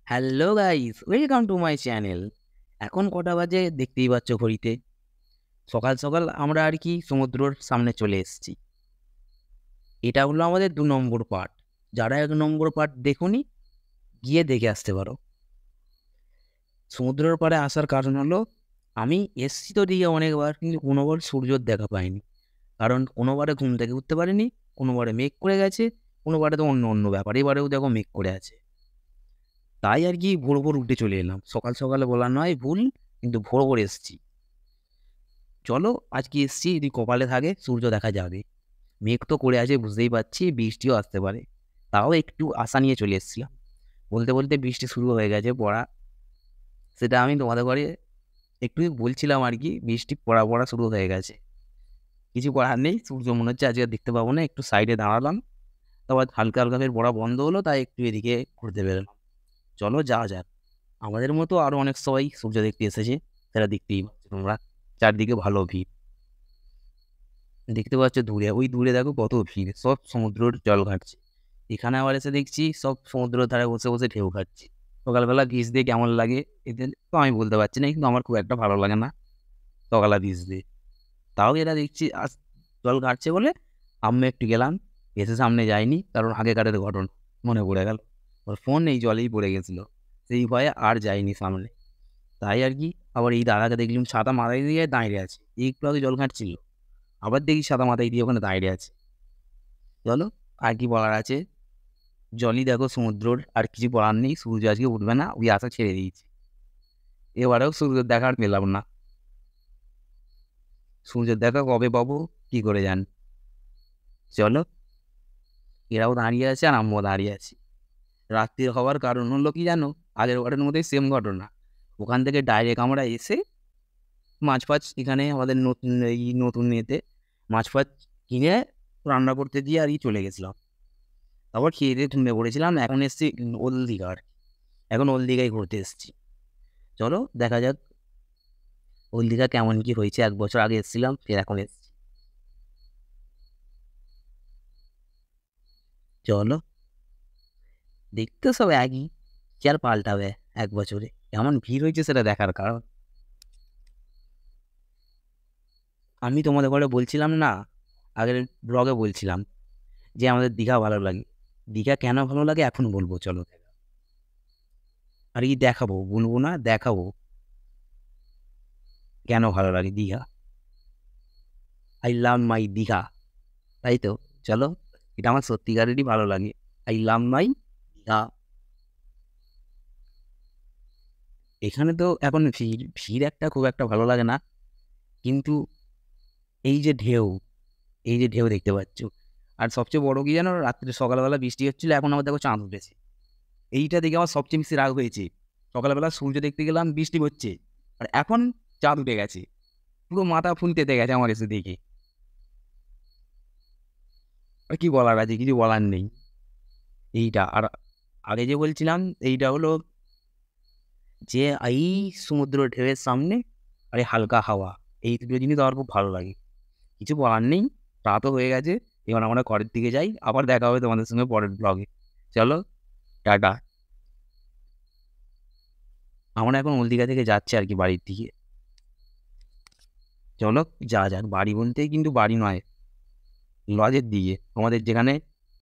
Hello guys, welcome to my channel. এখন কটা বাজে দেখতেই পাচ্ছ ঘড়িতে। সকাল সকাল আমরা আর কি সমুদ্রর সামনে চলে এসেছি। এটা হলো আমাদের 2 নম্বর পার্ট। যারা 1 নম্বর পার্ট দেখোনি, গিয়ে দেখে আসতে পারো। সমুদ্রের পাড়ে আসার কারণ হলো, আমি এসছি তো দিকে অনেকবার, কিন্তু কোনোবার সূর্যর দেখা পাইনি। কারণ কোনোবারে ঘুম থেকে উঠতে পারিনি, কোনোবারে মেঘ করে গেছে, কোনোবারে তো অন্য অন্য ব্যাপার। এবারেও দেখো মেঘ করে আছে। তাই আর কি ভোর ভোর উঠে চলে এলাম। সকাল সকালে বলা নয় ভুল, কিন্তু ভোর ভোর এসছি। চলো, আজকে এসছি, যদি কপালে থাকে সূর্য দেখা যাবে। মেঘ তো করে আছে, বুঝতেই পারছি বৃষ্টিও আসতে পারে। তাও একটু আশা নিয়ে চলে এসেছিলাম। বলতে বলতে বৃষ্টি শুরু হয়ে গেছে পড়া। সেটা আমি তোমাদের ঘরে একটু বলছিলাম আর কি, বৃষ্টি পড়া পড়া শুরু হয়ে গেছে। কিছু করার নেই, সূর্য মনে হচ্ছে আজকে দেখতে পাবো না, একটু সাইডে দাঁড়ালাম। তারপর হালকা হালকা ফের পড়া বন্ধ হলো, তাই একটু এদিকে ঘুরতে বেরোলাম। চলো যাওয়া যাক। আমাদের মতো আরো অনেক সবাই সূর্য দেখতে এসেছে, সেটা দেখতেই পাচ্ছ তোমরা। চারদিকে ভালো ভিড় দেখতে পাচ্ছ। দূরে, ওই দূরে দেখো কত ভিড়, সব সমুদ্রের জল ঘাটছে। এখানে আবার এসে দেখছি সব সমুদ্রের ধারে বসে বসে ঢেউ খাচ্ছে। সকালবেলা বীজ দিয়ে কেমন লাগে এদের তো আমি বলতে পারছি না, কিন্তু আমার খুব একটা ভালো লাগে না সকালে বীজ দিয়ে। তাও এরা দেখছি আজ জল ঘাটছে বলে আমি একটু গেলাম। এসে সামনে যাইনি, কারণ আগেকারের ঘটনা মনে পড়ে গেল। ওর ফোন এই জলেই পড়ে গেছিলো, সেই ভয়ে আর যাইনি সামনে। তাই আর কি, আবার এই দাদাকে দেখলাম ছাতা মাথায় দিয়ে দাঁড়িয়ে আছে, একটু আগে জল ঘাটছিল, আবার দেখি সাদা মাথায় দিয়ে ওখানে দাঁড়িয়ে আছে। চলো, আর কি বলার আছে। জলই দেখো সমুদ্রর, আর কিছু বলার নেই। সূর্য আজকে উঠবে না, ওই আশা ছেড়ে দিয়েছি। এবারেও সূর্যের দেখা আর পেলাম না। সূর্যের দেখা কবে পাবো কি করে জান। চলো, এরাও দাঁড়িয়ে আছে আর আমিও দাঁড়িয়ে আছি। রাত্রির হওয়ার কারণ হলো কি জানো, আগের বারের মধ্যেই সেম ঘটনা। ওখান থেকে ডাইরেক্ট আমরা এসে মাছ ফাছ এখানে আমাদের নতুন এই নতুন এতে মাছ ফাছ কিনে রান্না করতে দিয়ে আর কি চলে গেছিলাম। তারপর খেয়ে দিয়ে ঘুমিয়ে পড়েছিলাম। এখন এসছি ওল্ড দীঘার, এখন ওল্ড দীঘায় ঘুরতে এসছি। চলো দেখা যাক ওল্ড দীঘা কেমন কি হয়েছে। 1 বছর আগে এসেছিলাম, ফের এখন এসছি। চলো, দেখতে সব একই, কি আর পাল্টাবে 1 বছরে। কেমন ভিড় হয়েছে সেটা দেখার কারণ। আমি তোমাদের ঘরে বলছিলাম না, আগের ব্লগে বলছিলাম যে আমাদের দীঘা ভালো লাগে। দীঘা কেন ভালো লাগে এখন বলবো, চলো। আর কি দেখাবো, বলবো না, দেখাবো কেন ভালো লাগে দীঘা। আই লাভ মাই দীঘা, তাই তো। চলো, এটা আমার সত্যিকারেরই ভালো লাগে। আই লাভ মাই দীঘা। এখানে তো এখন ভিড় ভিড় একটা খুব একটা ভালো লাগে না, কিন্তু এই যে ঢেউ, এই যে ঢেউ দেখতে পাচ্ছ। আর সবচেয়ে বড় কি জানো, রাত্রে সকালবেলা বৃষ্টি হচ্ছিল, এখন আবার দেখো চাঁদ উঠেছে। এইটা দেখে আমার সবচেয়ে বেশি রাগ হয়েছে। সকালবেলা সূর্য দেখতে গেলাম, বৃষ্টি হচ্ছে, আর এখন চাঁদ উঠে গেছে। পুরো মাথা ফুলতে গেছে আমার এসে দেখে। আর কি বলার আছে, কিছু বলার নেই। এইটা আর আগে যে বলছিলাম, এইটা হলো যে এই সমুদ্র ঢেউয়ের সামনে আর এই হালকা হাওয়া, এই দুটো জিনিস আমার খুব ভালো লাগে। কিছু বলার নেই, রাতও হয়ে গেছে। এবার আমরা ঘরের দিকে যাই, আবার দেখা হবে তোমাদের সঙ্গে পরের ব্লগে। চলো, টাটা। আমরা এখন হলদিঘা থেকে যাচ্ছি আর কি বাড়ির দিকে। চলো যা যাক, বাড়ি বলতে কিন্তু বাড়ি নয়, লজের দিকে, তোমাদের যেখানে